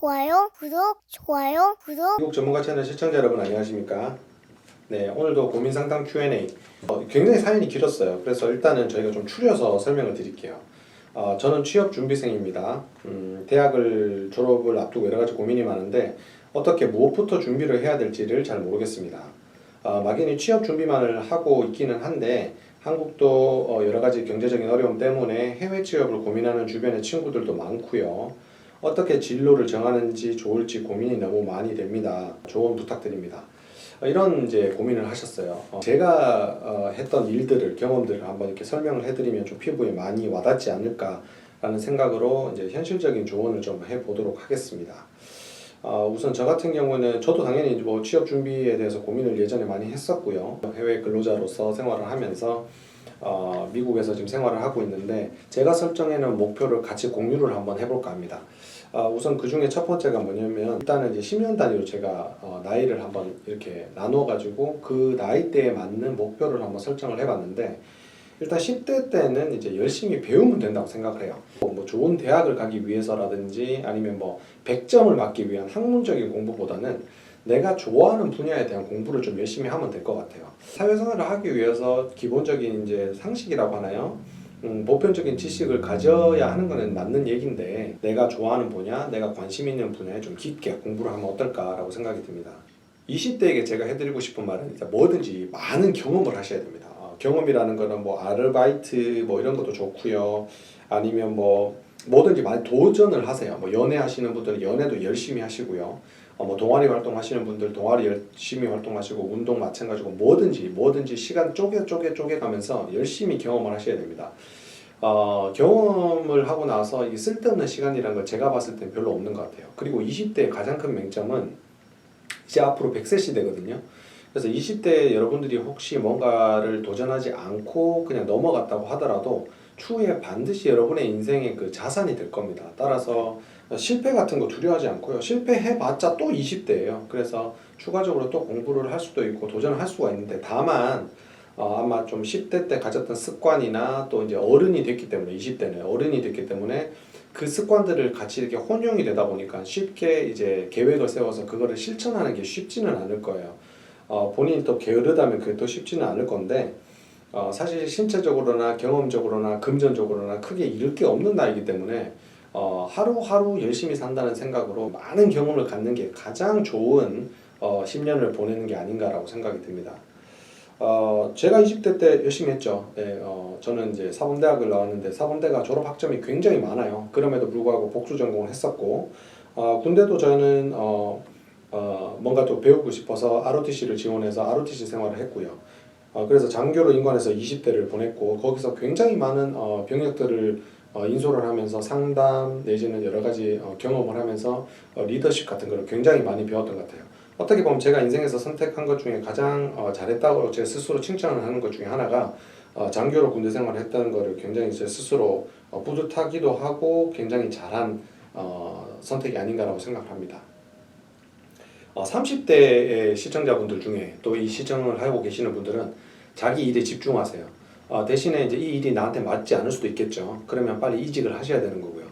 좋아요, 구독. 미국 전문가 채널 시청자 여러분 안녕하십니까? 네, 오늘도 고민 상담 Q&A. 굉장히 사연이 길었어요. 그래서 일단은 저희가 좀 추려서 설명을 드릴게요. 저는 취업 준비생입니다. 대학을 졸업을 앞두고 여러 가지 고민이 많은데 어떻게 무엇부터 준비를 해야 될지를 잘 모르겠습니다. 막연히 취업 준비만을 하고 있기는 한데 한국도 여러 가지 경제적인 어려움 때문에 해외 취업을 고민하는 주변의 친구들도 많고요. 어떻게 진로를 정하는지 좋을지 고민이 너무 많이 됩니다. 조언 부탁드립니다. 이런 이제 고민을 하셨어요. 제가 했던 일들을 경험들을 한번 이렇게 설명을 해드리면 좀 피부에 많이 와닿지 않을까라는 생각으로 이제 현실적인 조언을 좀 해보도록 하겠습니다. 우선 저 같은 경우는 저도 당연히 뭐 취업 준비에 대해서 고민을 예전에 많이 했었고요. 해외 근로자로서 생활을 하면서 미국에서 지금 생활을 하고 있는데 제가 설정해놓은 목표를 같이 공유를 한번 해볼까 합니다. 우선 그 중에 첫 번째가 뭐냐면 일단은 이제 10년 단위로 제가 나이를 한번 이렇게 나눠가지고 그 나이대에 맞는 목표를 한번 설정을 해봤는데 일단 10대 때는 이제 열심히 배우면 된다고 생각을 해요. 뭐 좋은 대학을 가기 위해서라든지 아니면 뭐 100점을 맞기 위한 학문적인 공부보다는 내가 좋아하는 분야에 대한 공부를 좀 열심히 하면 될 것 같아요. 사회생활을 하기 위해서 기본적인 이제 상식이라고 하나요? 보편적인 지식을 가져야 하는 거는 맞는 얘기인데 내가 좋아하는 분야, 내가 관심 있는 분야에 좀 깊게 공부를 하면 어떨까라고 생각이 듭니다. 20대에게 제가 해드리고 싶은 말은 일단 뭐든지 많은 경험을 하셔야 됩니다. 경험이라는 거는 뭐 아르바이트 뭐 이런 것도 좋고요. 아니면 뭐 뭐든지 많이 도전을 하세요. 뭐 연애 하시는 분들은 연애도 열심히 하시고요. 뭐 동아리 활동하시는 분들 동아리 열심히 활동하시고 운동 마찬가지고 뭐든지 시간 쪼개 가면서 열심히 경험을 하셔야 됩니다. 경험을 하고 나서 이 쓸데없는 시간이라는 걸 제가 봤을 땐 별로 없는 것 같아요. 그리고 20대의 가장 큰 맹점은 이제 앞으로 100세 시대거든요. 그래서 20대 여러분들이 혹시 뭔가를 도전하지 않고 그냥 넘어갔다고 하더라도 추후에 반드시 여러분의 인생의 그 자산이 될 겁니다. 따라서 실패 같은 거 두려워하지 않고요. 실패해봤자 또 20대예요. 그래서 추가적으로 또 공부를 할 수도 있고 도전을 할 수가 있는데 다만 아마 좀 10대 때 가졌던 습관이나 또 이제 어른이 됐기 때문에 20대는 어른이 됐기 때문에 그 습관들을 같이 이렇게 혼용이 되다 보니까 쉽게 이제 계획을 세워서 그거를 실천하는 게 쉽지는 않을 거예요. 본인이 또 게으르다면 그게 또 쉽지는 않을 건데 사실 신체적으로나 경험적으로나 금전적으로나 크게 잃을 게 없는 나이기 때문에 하루하루 열심히 산다는 생각으로 많은 경험을 갖는 게 가장 좋은 10년을 보내는 게 아닌가라고 생각이 듭니다. 제가 20대 때 열심히 했죠. 네, 저는 이제 사범대학을 나왔는데 사범대가 졸업 학점이 굉장히 많아요. 그럼에도 불구하고 복수 전공을 했었고 군대도 저는 뭔가 또 배우고 싶어서 ROTC를 지원해서 ROTC 생활을 했고요. 그래서 장교로 인관해서 20대를 보냈고 거기서 굉장히 많은 병력들을 인솔을 하면서 상담 내지는 여러 가지 경험을 하면서 리더십 같은 걸 굉장히 많이 배웠던 것 같아요. 어떻게 보면 제가 인생에서 선택한 것 중에 가장 잘했다고 제 스스로 칭찬을 하는 것 중에 하나가 장교로 군대 생활을 했다는 것을 굉장히 제 스스로 뿌듯하기도 하고 굉장히 잘한 선택이 아닌가라고 생각을 합니다. 30대의 시청자분들 중에 또 이 시청을 하고 계시는 분들은 자기 일에 집중하세요. 대신에 이제 이 일이 나한테 맞지 않을 수도 있겠죠. 그러면 빨리 이직을 하셔야 되는 거고요.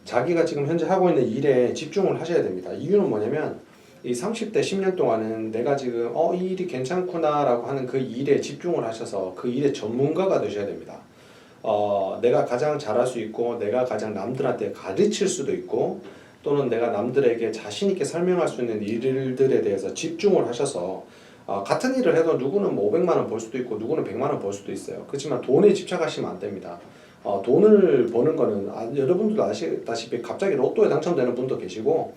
자기가 지금 현재 하고 있는 일에 집중을 하셔야 됩니다. 이유는 뭐냐면 이 30대 10년 동안은 내가 지금 이 일이 괜찮구나라고 하는 그 일에 집중을 하셔서 그 일의 전문가가 되셔야 됩니다. 내가 가장 잘할 수 있고 내가 가장 남들한테 가르칠 수도 있고 또는 내가 남들에게 자신 있게 설명할 수 있는 일들에 대해서 집중을 하셔서 같은 일을 해도 누구는 뭐 500만 원 벌 수도 있고 누구는 100만 원 벌 수도 있어요. 그렇지만 돈에 집착하시면 안 됩니다. 돈을 버는 거는 여러분들도 아시다시피 갑자기 로또에 당첨되는 분도 계시고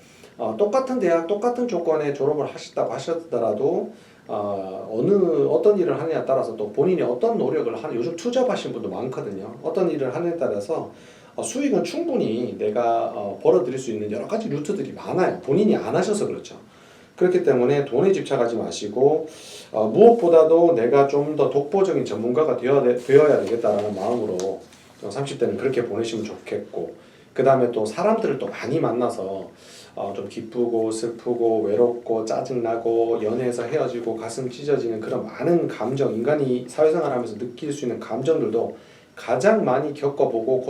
똑같은 대학 똑같은 조건에 졸업을 하셨다고 하셨더라도 어떤 일을 하느냐에 따라서 또 본인이 어떤 노력을 하는 요즘 투잡하신 분도 많거든요. 어떤 일을 하느냐에 따라서 수익은 충분히 내가 벌어들일 수 있는 여러 가지 루트들이 많아요. 본인이 안 하셔서 그렇죠. 그렇기 때문에 돈에 집착하지 마시고 무엇보다도 내가 좀 더 독보적인 전문가가 되어야 되겠다라는 마음으로 30대는 그렇게 보내시면 좋겠고 그 다음에 또 사람들을 또 많이 만나서 좀 기쁘고 슬프고 외롭고 짜증나고 연애해서 헤어지고 가슴 찢어지는 그런 많은 감정 인간이 사회생활하면서 느낄 수 있는 감정들도 가장 많이 겪어보고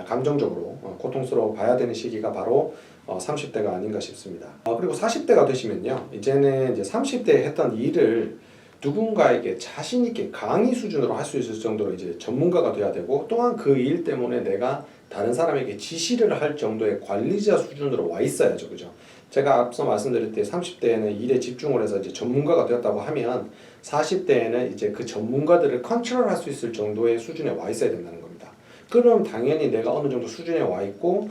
감정적으로 고통스러워 봐야 되는 시기가 바로 30대가 아닌가 싶습니다. 그리고 40대가 되시면요, 이제는 이제 30대에 했던 일을 누군가에게 자신 있게 강의 수준으로 할 수 있을 정도로 이제 전문가가 돼야 되고, 또한 그 일 때문에 내가 다른 사람에게 지시를 할 정도의 관리자 수준으로 와 있어야죠, 그죠? 제가 앞서 말씀드릴 때 30대에는 일에 집중을 해서 이제 전문가가 되었다고 하면 40대에는 이제 그 전문가들을 컨트롤할 수 있을 정도의 수준에 와 있어야 된다는 겁니다. 그럼 당연히 내가 어느 정도 수준에 와 있고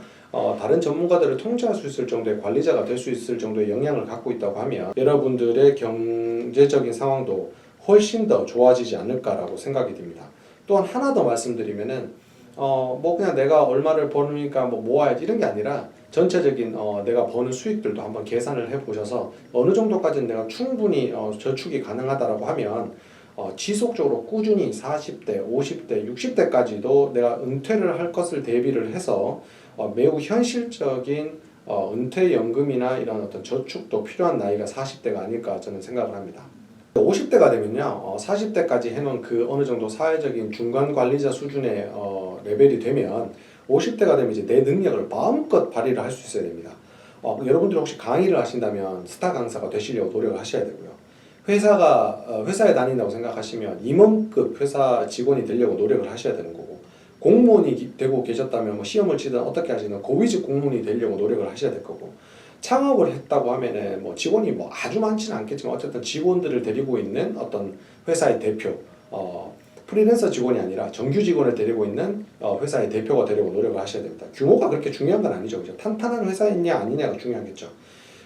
다른 전문가들을 통제할 수 있을 정도의 관리자가 될 수 있을 정도의 역량을 갖고 있다고 하면 여러분들의 경제적인 상황도 훨씬 더 좋아지지 않을까라고 생각이 듭니다. 또한 하나 더 말씀드리면은 뭐 그냥 내가 얼마를 버니까 뭐 모아야지 이런 게 아니라 전체적인 내가 버는 수익들도 한번 계산을 해보셔서 어느 정도까지는 내가 충분히 저축이 가능하다라고 하면 지속적으로 꾸준히 40대, 50대, 60대까지도 내가 은퇴를 할 것을 대비를 해서 매우 현실적인 은퇴연금이나 이런 어떤 저축도 필요한 나이가 40대가 아닐까 저는 생각을 합니다. 50대가 되면요, 40대까지 해놓은 그 어느 정도 사회적인 중간 관리자 수준의 레벨이 되면 50대가 되면 이제 내 능력을 마음껏 발휘를 할 수 있어야 됩니다. 여러분들이 혹시 강의를 하신다면 스타 강사가 되시려고 노력을 하셔야 되고요. 회사에 다닌다고 생각하시면 임원급 회사 직원이 되려고 노력을 하셔야 되는 거고, 공무원이 되고 계셨다면 뭐 시험을 치든 어떻게 하시든 고위직 공무원이 되려고 노력을 하셔야 될 거고, 창업을 했다고 하면은 뭐 직원이 뭐 아주 많지는 않겠지만 어쨌든 직원들을 데리고 있는 어떤 회사의 대표, 프리랜서 직원이 아니라 정규 직원을 데리고 있는 회사의 대표가 되려고 노력을 하셔야 됩니다. 규모가 그렇게 중요한 건 아니죠, 그죠? 탄탄한 회사이냐 아니냐가 중요하겠죠.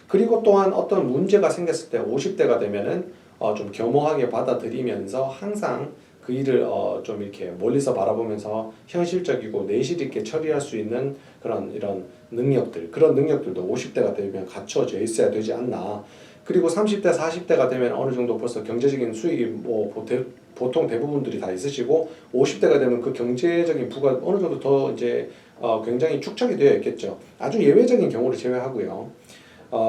그리고 또한 어떤 문제가 생겼을 때 50대가 되면은 좀 겸허하게 받아들이면서 항상 그 일을 좀 이렇게 멀리서 바라보면서 현실적이고 내실 있게 처리할 수 있는 이런 능력들, 그런 능력들도 50대가 되면 갖춰져 있어야 되지 않나. 그리고 30대, 40대가 되면 어느 정도 벌써 경제적인 수익이 뭐 보통 대부분들이 다 있으시고, 50대가 되면 그 경제적인 부가 어느 정도 더 이제 굉장히 축적이 되어 있겠죠. 아주 예외적인 경우를 제외하고요.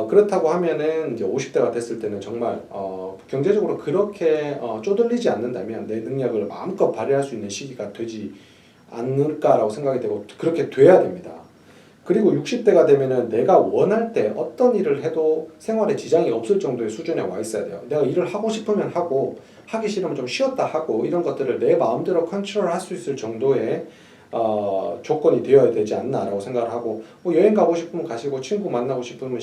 그렇다고 하면은 이제 50대가 됐을 때는 정말 경제적으로 그렇게 쪼들리지 않는다면 내 능력을 마음껏 발휘할 수 있는 시기가 되지 않을까라고 생각이 되고, 그렇게 돼야 됩니다. 그리고 60대가 되면은 내가 원할 때 어떤 일을 해도 생활에 지장이 없을 정도의 수준에 와 있어야 돼요. 내가 일을 하고 싶으면 하고, 하기 싫으면 좀 쉬었다 하고, 이런 것들을 내 마음대로 컨트롤할 수 있을 정도의 조건이 되어야 되지 않나라고 생각을 하고, 뭐 여행 가고 싶으면 가시고, 친구 만나고 싶으면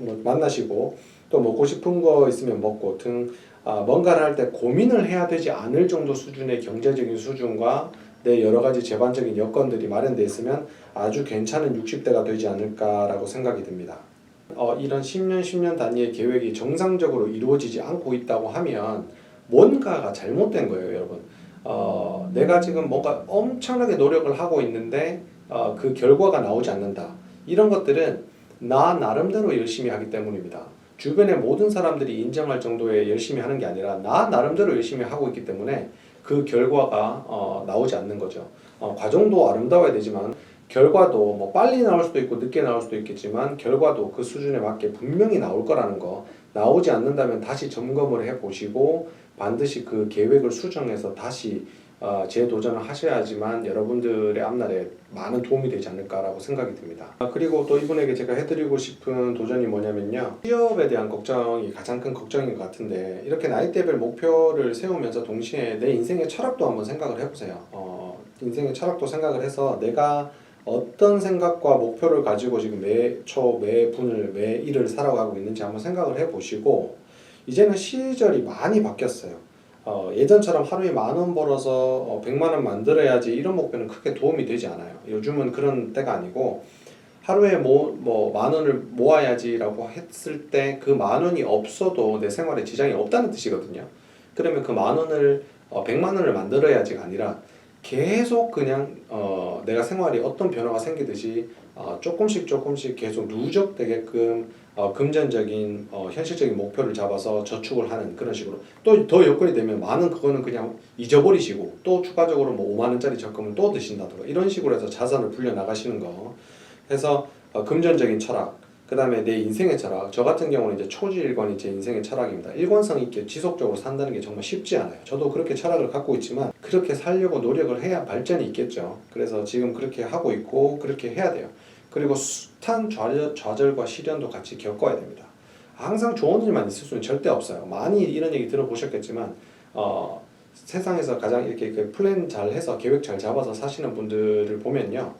뭐 만나시고, 또 먹고 싶은 거 있으면 먹고 등 뭔가를 할 때 고민을 해야 되지 않을 정도 수준의 경제적인 수준과 내 여러 가지 제반적인 여건들이 마련되어 있으면 아주 괜찮은 60대가 되지 않을까라고 생각이 듭니다. 이런 10년 단위의 계획이 정상적으로 이루어지지 않고 있다고 하면 뭔가가 잘못된 거예요, 여러분. 내가 지금 뭔가 엄청나게 노력을 하고 있는데 그 결과가 나오지 않는다. 이런 것들은 나 나름대로 열심히 하기 때문입니다. 주변의 모든 사람들이 인정할 정도의 열심히 하는 게 아니라 나 나름대로 열심히 하고 있기 때문에 그 결과가 나오지 않는 거죠. 과정도 아름다워야 되지만 결과도 뭐 빨리 나올 수도 있고 늦게 나올 수도 있겠지만 결과도 그 수준에 맞게 분명히 나올 거라는 거. 나오지 않는다면 다시 점검을 해보시고 반드시 그 계획을 수정해서 다시 재도전을 하셔야지만 여러분들의 앞날에 많은 도움이 되지 않을까라고 생각이 듭니다. 그리고 또 이분에게 제가 해드리고 싶은 도전이 뭐냐면요, 취업에 대한 걱정이 가장 큰 걱정인 것 같은데, 이렇게 나이대별 목표를 세우면서 동시에 내 인생의 철학도 한번 생각을 해보세요. 인생의 철학도 생각을 해서 내가 어떤 생각과 목표를 가지고 지금 매 초, 매 분을, 매 일을 살아가고 있는지 한번 생각을 해보시고, 이제는 시절이 많이 바뀌었어요. 예전처럼 하루에 10,000원 벌어서 100만 원 만들어야지 이런 목표는 크게 도움이 되지 않아요. 요즘은 그런 때가 아니고, 하루에 뭐 10,000원을 모아야지라고 했을 때 그 10,000원이 없어도 내 생활에 지장이 없다는 뜻이거든요. 그러면 그 10,000원을 100만 원을 만들어야지가 아니라 계속 그냥 내가 생활이 어떤 변화가 생기듯이 조금씩 계속 누적되게끔 금전적인 현실적인 목표를 잡아서 저축을 하는 그런 식으로, 또 더 여건이 되면 많은 그거는 그냥 잊어버리시고 또 추가적으로 뭐 5만 원짜리 적금을 또 드신다든가 이런 식으로 해서 자산을 불려 나가시는 거 해서 금전적인 철학, 그 다음에 내 인생의 철학. 저 같은 경우는 이제 초지일관이 제 인생의 철학입니다. 일관성 있게 지속적으로 산다는 게 정말 쉽지 않아요. 저도 그렇게 철학을 갖고 있지만 그렇게 살려고 노력을 해야 발전이 있겠죠. 그래서 지금 그렇게 하고 있고 그렇게 해야 돼요. 그리고 숱한 좌절과 시련도 같이 겪어야 됩니다. 항상 좋은 일만 있을 수는 절대 없어요. 많이 이런 얘기 들어보셨겠지만 세상에서 가장 이렇게 그 플랜 잘 해서 계획 잘 잡아서 사시는 분들을 보면요.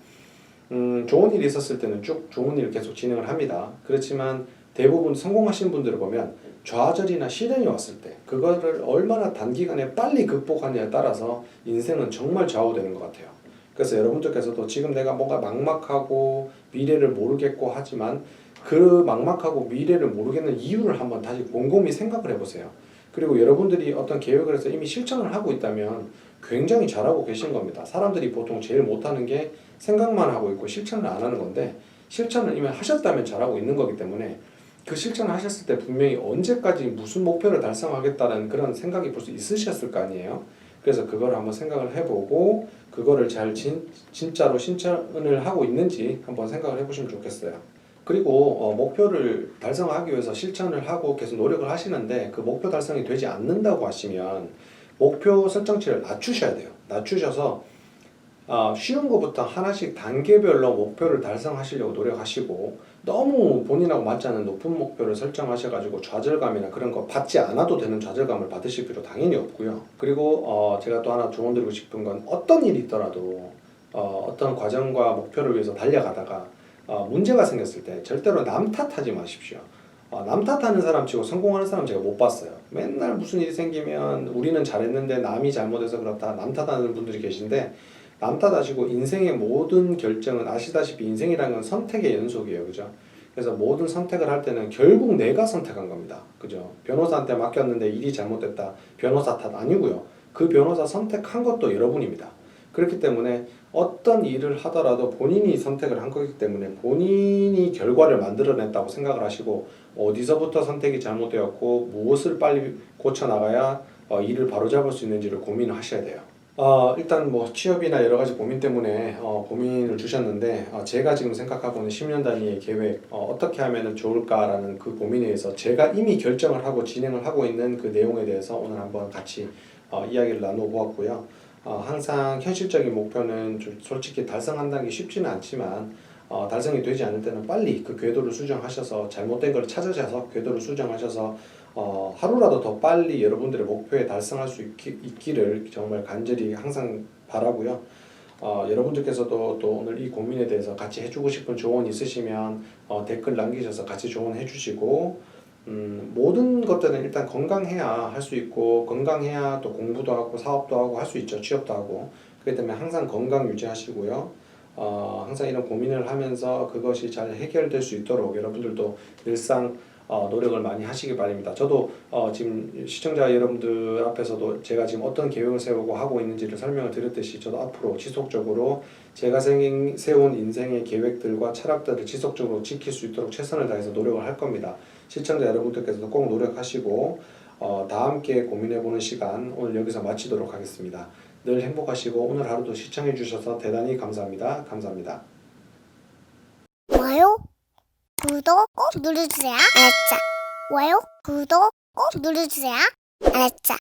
좋은 일이 있었을 때는 쭉 좋은 일을 계속 진행을 합니다. 그렇지만 대부분 성공하신 분들을 보면 좌절이나 시련이 왔을 때 그거를 얼마나 단기간에 빨리 극복하느냐에 따라서 인생은 정말 좌우되는 것 같아요. 그래서 여러분들께서도 지금 내가 뭔가 막막하고 미래를 모르겠고 하지만 그 막막하고 미래를 모르겠는 이유를 한번 다시 곰곰이 생각을 해보세요. 그리고 여러분들이 어떤 계획을 해서 이미 실천을 하고 있다면 굉장히 잘하고 계신 겁니다. 사람들이 보통 제일 못하는 게 생각만 하고 있고 실천을 안 하는 건데, 실천을 이미 하셨다면 잘하고 있는 거기 때문에 그 실천을 하셨을 때 분명히 언제까지 무슨 목표를 달성하겠다는 그런 생각이 벌써 있으셨을 거 아니에요. 그래서 그걸 한번 생각을 해보고 그거를 잘 진짜로 실천을 하고 있는지 한번 생각을 해보시면 좋겠어요. 그리고 목표를 달성하기 위해서 실천을 하고 계속 노력을 하시는데 그 목표 달성이 되지 않는다고 하시면 목표 설정치를 낮추셔야 돼요. 낮추셔서 쉬운 것부터 하나씩 단계별로 목표를 달성하시려고 노력하시고, 너무 본인하고 맞지 않는 높은 목표를 설정하셔가지고 좌절감이나 그런 거 받지 않아도 되는 좌절감을 받으실 필요 당연히 없고요. 그리고 제가 또 하나 조언 드리고 싶은 건, 어떤 일이 있더라도 어떤 과정과 목표를 위해서 달려가다가 문제가 생겼을 때 절대로 남 탓하지 마십시오. 남 탓하는 사람 치고 성공하는 사람 제가 못 봤어요. 맨날 무슨 일이 생기면 우리는 잘했는데 남이 잘못해서 그렇다, 남 탓하는 분들이 계신데, 남 탓하시고 인생의 모든 결정은 아시다시피 인생이라는 건 선택의 연속이에요. 그죠? 그래서 모든 선택을 할 때는 결국 내가 선택한 겁니다. 그죠? 변호사한테 맡겼는데 일이 잘못됐다, 변호사 탓 아니고요. 그 변호사 선택한 것도 여러분입니다. 그렇기 때문에 어떤 일을 하더라도 본인이 선택을 한 거기 때문에 본인이 결과를 만들어냈다고 생각을 하시고, 어디서부터 선택이 잘못되었고 무엇을 빨리 고쳐나가야 일을 바로잡을 수 있는지를 고민을 하셔야 돼요. 일단 뭐 취업이나 여러 가지 고민 때문에 고민을 주셨는데, 제가 지금 생각하고 있는 10년 단위의 계획, 어떻게 하면 좋을까라는 그 고민에 대해서 제가 이미 결정을 하고 진행을 하고 있는 그 내용에 대해서 오늘 한번 같이 이야기를 나누어 보았고요. 항상 현실적인 목표는 솔직히 달성한다는 게 쉽지는 않지만 달성이 되지 않을 때는 빨리 그 궤도를 수정하셔서, 잘못된 걸 찾으셔서 궤도를 수정하셔서 하루라도 더 빨리 여러분들의 목표에 달성할 수 있기를 정말 간절히 항상 바라고요. 여러분들께서도 또 오늘 이 고민에 대해서 같이 해주고 싶은 조언 있으시면 댓글 남기셔서 같이 조언해 주시고, 모든 것들은 일단 건강해야 할 수 있고, 건강해야 또 공부도 하고 사업도 하고 할 수 있죠. 취업도 하고. 그렇기 때문에 항상 건강 유지하시고요. 항상 이런 고민을 하면서 그것이 잘 해결될 수 있도록 여러분들도 늘상 노력을 많이 하시기 바랍니다. 저도 지금 시청자 여러분들 앞에서도 제가 지금 어떤 계획을 세우고 하고 있는지를 설명을 드렸듯이, 저도 앞으로 지속적으로 제가 세운 인생의 계획들과 철학들을 지속적으로 지킬 수 있도록 최선을 다해서 노력을 할 겁니다. 시청자 여러분들께서도 꼭 노력하시고 다 함께 고민해보는 시간 오늘 여기서 마치도록 하겠습니다. 늘 행복하시고 오늘 하루도 시청해 주셔서 대단히 감사합니다. 감사합니다. 좋아요, 구독 꼭 눌러주세요. 알았죠? 좋아요, 구독 꼭 눌러주세요. 알았죠?